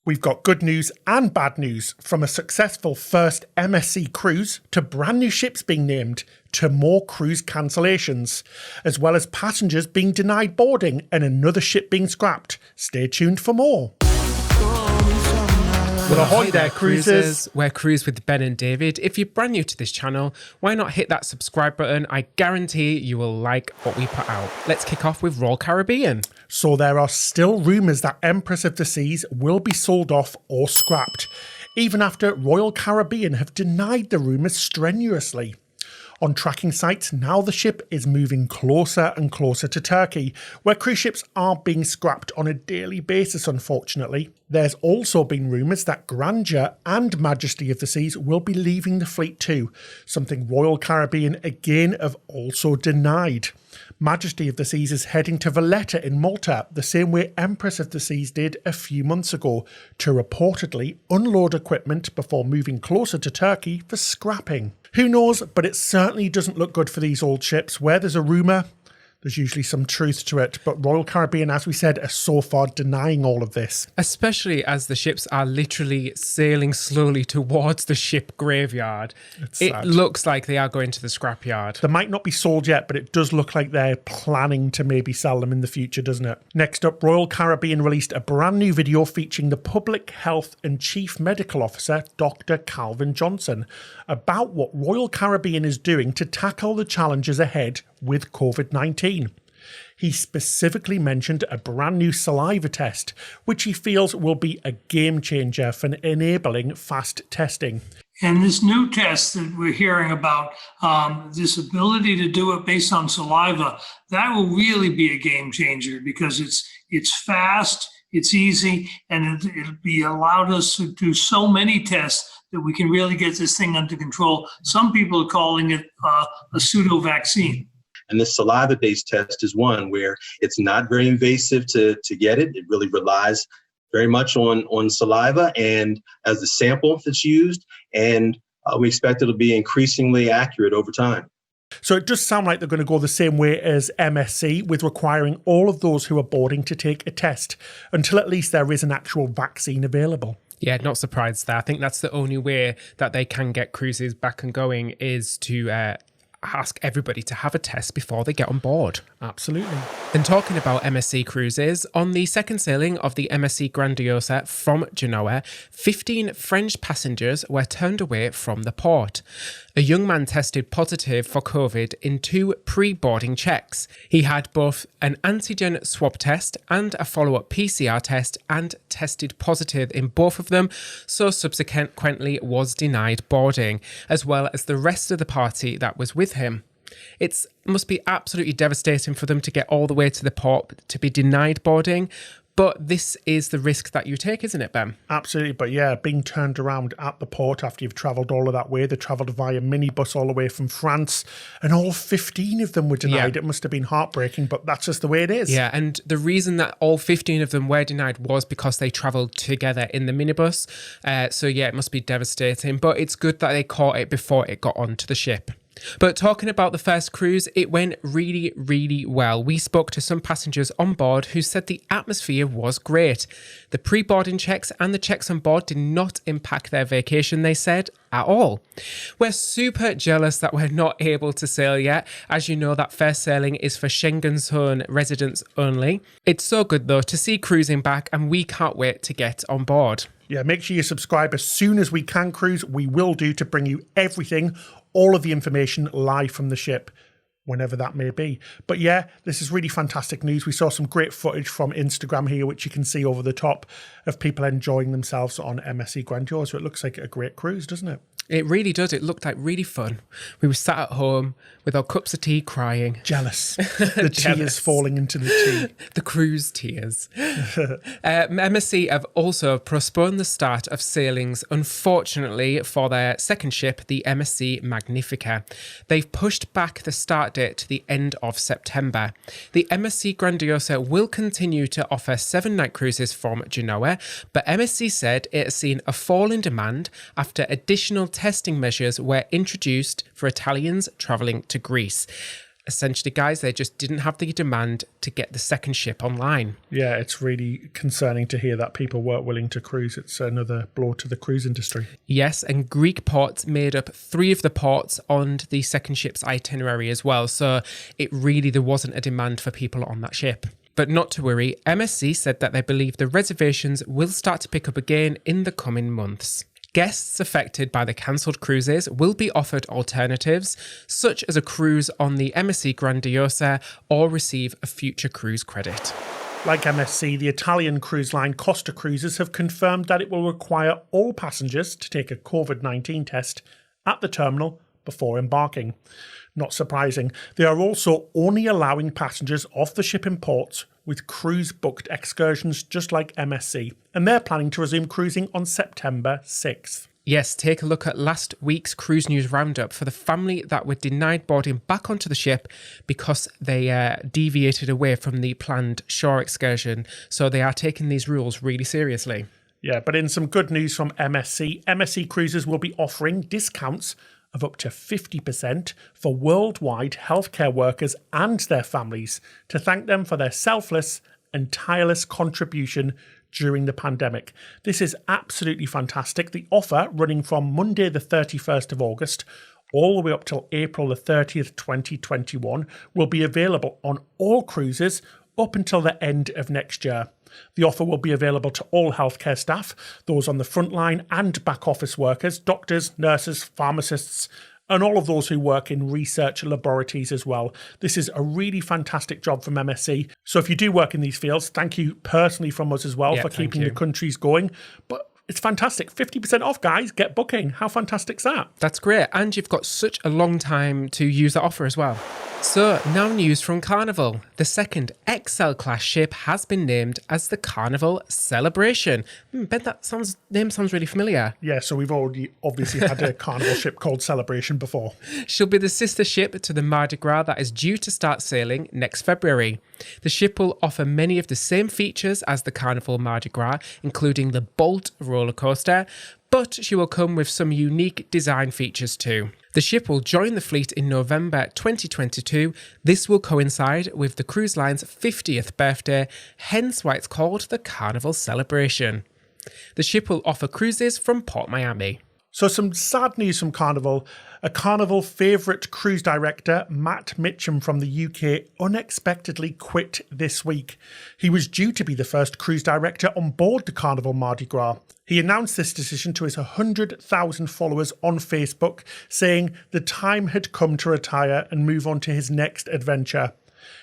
We've got good news and bad news, from a successful first MSC cruise to brand new ships being named to more cruise cancellations, as well as passengers being denied boarding and another ship being scrapped. Stay tuned for more. Well, ahoy there, cruisers. We're Cruise with Ben and David. If you're brand new to this channel, why not hit that subscribe button? I guarantee you will like what we put out. Let's kick off with Royal Caribbean. So there are still rumours that Empress of the Seas will be sold off or scrapped, even after Royal Caribbean have denied the rumours strenuously. On tracking sites, now the ship is moving closer and closer to Turkey, where cruise ships are being scrapped on a daily basis, unfortunately. There's also been rumours that Grandeur and Majesty of the Seas will be leaving the fleet too, something Royal Caribbean again have also denied. Majesty of the Seas is heading to Valletta in Malta, the same way Empress of the Seas did a few months ago, to reportedly unload equipment before moving closer to Turkey for scrapping. Who knows, but it certainly doesn't look good for these old ships. Where there's a rumour, there's usually some truth to it. But Royal Caribbean, as we said, are so far denying all of this. Especially as the ships are literally sailing slowly towards the ship graveyard. It looks like they are going to the scrapyard. They might not be sold yet, but it does look like they're planning to maybe sell them in the future, doesn't it? Next up, Royal Caribbean released a brand new video featuring the Public Health and Chief Medical Officer, Dr. Calvin Johnson, about what Royal Caribbean is doing to tackle the challenges ahead with COVID-19. He specifically mentioned a brand new saliva test, which he feels will be a game changer for enabling fast testing. And this new test that we're hearing about, this ability to do it based on saliva, that will really be a game changer because it's fast, it's easy, and it'll be allowed us to do so many tests that we can really get this thing under control. Some people are calling it a pseudo vaccine. And this saliva-based test is one where it's not very invasive to get it. It really relies very much on saliva and as the sample that's used. And we expect it'll be increasingly accurate over time. So it does sound like they're going to go the same way as MSC, with requiring all of those who are boarding to take a test until at least there is an actual vaccine available. Yeah, not surprised there. I think that's the only way that they can get cruises back and going is to ask everybody to have a test before they get on board. Absolutely. And talking about MSC Cruises, on the second sailing of the MSC Grandiosa from Genoa, 15 French passengers were turned away from the port. A young man tested positive for COVID in 2 pre-boarding checks. He had both an antigen swab test and a follow-up PCR test and tested positive in both of them, so subsequently was denied boarding, as well as the rest of the party that was with him. It must be absolutely devastating for them to get all the way to the port to be denied boarding. But this is the risk that you take, isn't it, Ben? Absolutely. But yeah, being turned around at the port after you've travelled all of that way. They travelled via minibus all the way from France and all 15 of them were denied. Yeah. It must have been heartbreaking, but that's just the way it is. Yeah, and the reason that all 15 of them were denied was because they travelled together in the minibus. So yeah, it must be devastating. But it's good that they caught it before it got onto the ship. But talking about the first cruise, it went really, really well. We spoke to some passengers on board who said the atmosphere was great. The pre-boarding checks and the checks on board did not impact their vacation, they said, at all. We're super jealous that we're not able to sail yet. As you know, that first sailing is for Schengen zone residents only. It's so good though to see cruising back, and we can't wait to get on board. Yeah, make sure you subscribe as soon as we can, Cruise. We will do to bring you everything, all of the information live from the ship, whenever that may be. But yeah, this is really fantastic news. We saw some great footage from Instagram here, which you can see over the top, of people enjoying themselves on MSC Grandiosa. It looks like a great cruise, doesn't it? It really does. It looked like really fun. We were sat at home with our cups of tea crying. Jealous. The tears falling into the tea. The cruise tears. MSC have also postponed the start of sailings, unfortunately, for their second ship, the MSC Magnifica. They've pushed back the start date to the end of September. The MSC Grandiosa will continue to offer 7-night cruises from Genoa, but MSC said it has seen a fall in demand after additional testing measures were introduced for Italians travelling to Greece. Essentially, guys, they just didn't have the demand to get the second ship online. Yeah, it's really concerning to hear that people weren't willing to cruise. It's another blow to the cruise industry. Yes, and Greek ports made up 3 of the ports on the second ship's itinerary as well. So there wasn't a demand for people on that ship. But not to worry, MSC said that they believe the reservations will start to pick up again in the coming months. Guests affected by the cancelled cruises will be offered alternatives, such as a cruise on the MSC Grandiosa or receive a future cruise credit. Like MSC, the Italian cruise line Costa Cruises have confirmed that it will require all passengers to take a COVID-19 test at the terminal before embarking. Not surprising, they are also only allowing passengers off the ship in ports with cruise-booked excursions just like MSC, and they're planning to resume cruising on September 6th. Yes, take a look at last week's Cruise News Roundup for the family that were denied boarding back onto the ship because they deviated away from the planned shore excursion, so they are taking these rules really seriously. Yeah, but in some good news from MSC, MSC Cruises will be offering discounts of up to 50% for worldwide healthcare workers and their families to thank them for their selfless and tireless contribution during the pandemic. This is absolutely fantastic. The offer, running from Monday the 31st of August all the way up till April the 30th, 2021, will be available on all cruises up until the end of next year. The offer will be available to all healthcare staff, those on the front line and back office workers, doctors, nurses, pharmacists, and all of those who work in research laboratories as well. This is a really fantastic job from MSC. So if you do work in these fields, thank you personally from us as well for keeping the countries going. But it's fantastic. 50% off, guys. Get booking. How fantastic is that? That's great. And you've got such a long time to use that offer as well. So, now news from Carnival. The second XL class ship has been named as the Carnival Celebration. Ben, that name sounds really familiar. Yeah, so we've already obviously had a Carnival ship called Celebration before. She'll be the sister ship to the Mardi Gras that is due to start sailing next February. The ship will offer many of the same features as the Carnival Mardi Gras, including the Bolt roller coaster, but she will come with some unique design features too. The ship will join the fleet in November 2022. This will coincide with the cruise line's 50th birthday, hence why it's called the Carnival Celebration. The ship will offer cruises from Port Miami. So some sad news from Carnival. A Carnival favourite cruise director, Matt Mitchum from the UK, unexpectedly quit this week. He was due to be the first cruise director on board the Carnival Mardi Gras. He announced this decision to his 100,000 followers on Facebook, saying the time had come to retire and move on to his next adventure.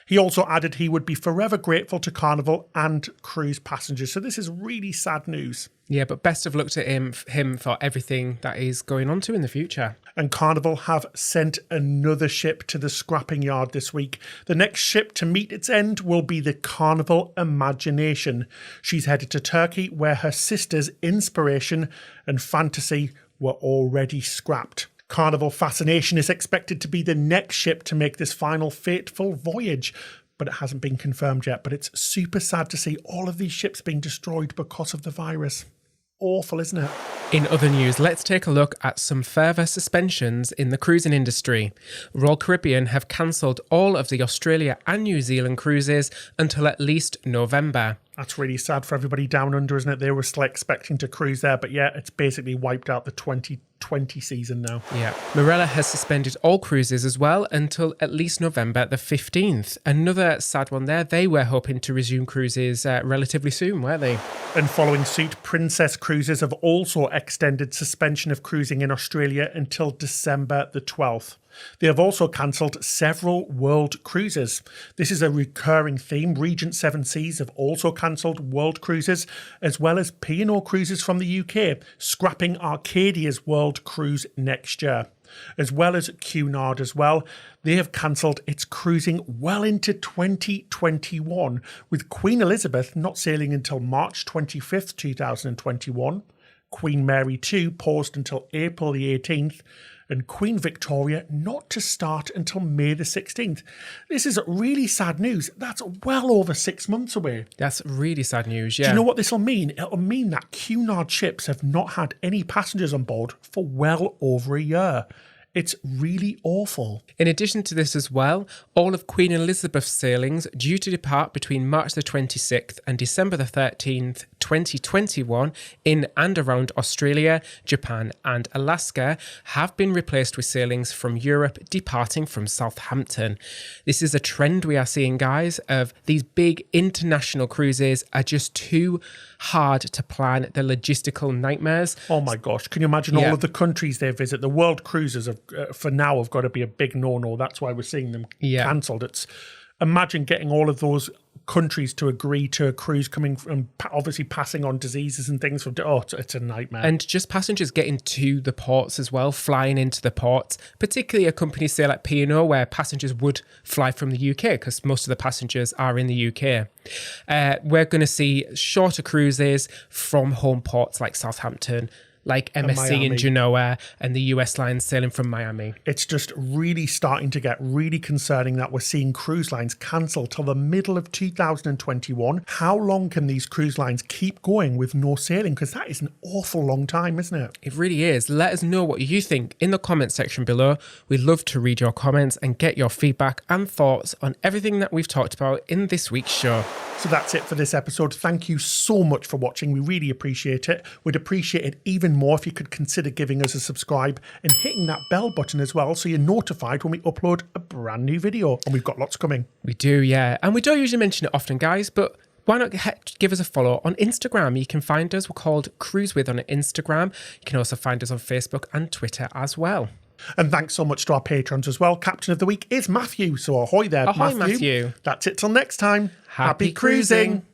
He also added he would be forever grateful to Carnival and cruise passengers. So this is really sad news. Yeah, but best of luck to him for everything that is going on to in the future. And Carnival have sent another ship to the scrapping yard this week. The next ship to meet its end will be the Carnival Imagination. She's headed to Turkey, where her sister's Inspiration and Fantasy were already scrapped. Carnival Fascination is expected to be the next ship to make this final fateful voyage, but it hasn't been confirmed yet. But it's super sad to see all of these ships being destroyed because of the virus. Awful, isn't it? In other news, let's take a look at some further suspensions in the cruising industry. Royal Caribbean have cancelled all of the Australia and New Zealand cruises until at least November. That's really sad for everybody down under, isn't it? They were still expecting to cruise there, but yeah, it's basically wiped out the 2020 season now. Yeah. Marella has suspended all cruises as well until at least November the 15th. Another sad one there. They were hoping to resume cruises relatively soon, weren't they? And following suit, Princess Cruises have also extended suspension of cruising in Australia until December the 12th. They have also cancelled several world cruises. This is a recurring theme. Regent Seven Seas have also cancelled world cruises, as well as P&O Cruises from the UK, scrapping Arcadia's world cruise next year, as well as Cunard as well. They have cancelled its cruising well into 2021, with Queen Elizabeth not sailing until March 25th, 2021. Queen Mary 2 paused until April the 18th, and Queen Victoria not to start until May the 16th. This is really sad news. That's well over 6 months away. That's really sad news, yeah. Do you know what this will mean? It'll mean that Cunard ships have not had any passengers on board for well over a year. It's really awful. In addition to this as well, all of Queen Elizabeth's sailings due to depart between March the 26th and December the 13th, 2021 in and around Australia, Japan and Alaska have been replaced with sailings from Europe departing from Southampton. This is a trend we are seeing, guys, of these big international cruises are just too hard to plan. The logistical nightmares. Oh my gosh, can you imagine all of the countries they visit? The world cruises have, for now have got to be a big no-no. That's why we're seeing them cancelled. It's imagine getting all of those countries to agree to a cruise coming from, obviously passing on diseases and things from, it's a nightmare. And just passengers getting to the ports as well, flying into the ports, particularly a company say like P&O where passengers would fly from the UK because most of the passengers are in the UK. We're going to see shorter cruises from home ports like Southampton, like MSC and Genoa, and the US lines sailing from Miami. It's just really starting to get really concerning that we're seeing cruise lines cancel till the middle of 2021. How long can these cruise lines keep going with no sailing? Because that is an awful long time, isn't it? It really is. Let us know what you think in the comment section below. We'd love to read your comments and get your feedback and thoughts on everything that we've talked about in this week's show. So that's it for this episode. Thank you so much for watching. We really appreciate it. We'd appreciate it even more if you could consider giving us a subscribe and hitting that bell button as well so you're notified when we upload a brand new video. And we've got lots coming. We do, yeah. And we don't usually mention it often, guys, but why not give us a follow on Instagram? You can find us. We're called Cruise With on Instagram. You can also find us on Facebook and Twitter as well. And thanks so much to our patrons as well. Captain of the Week is Matthew. So ahoy there, Ahoy, Matthew. That's it till next time. Happy cruising.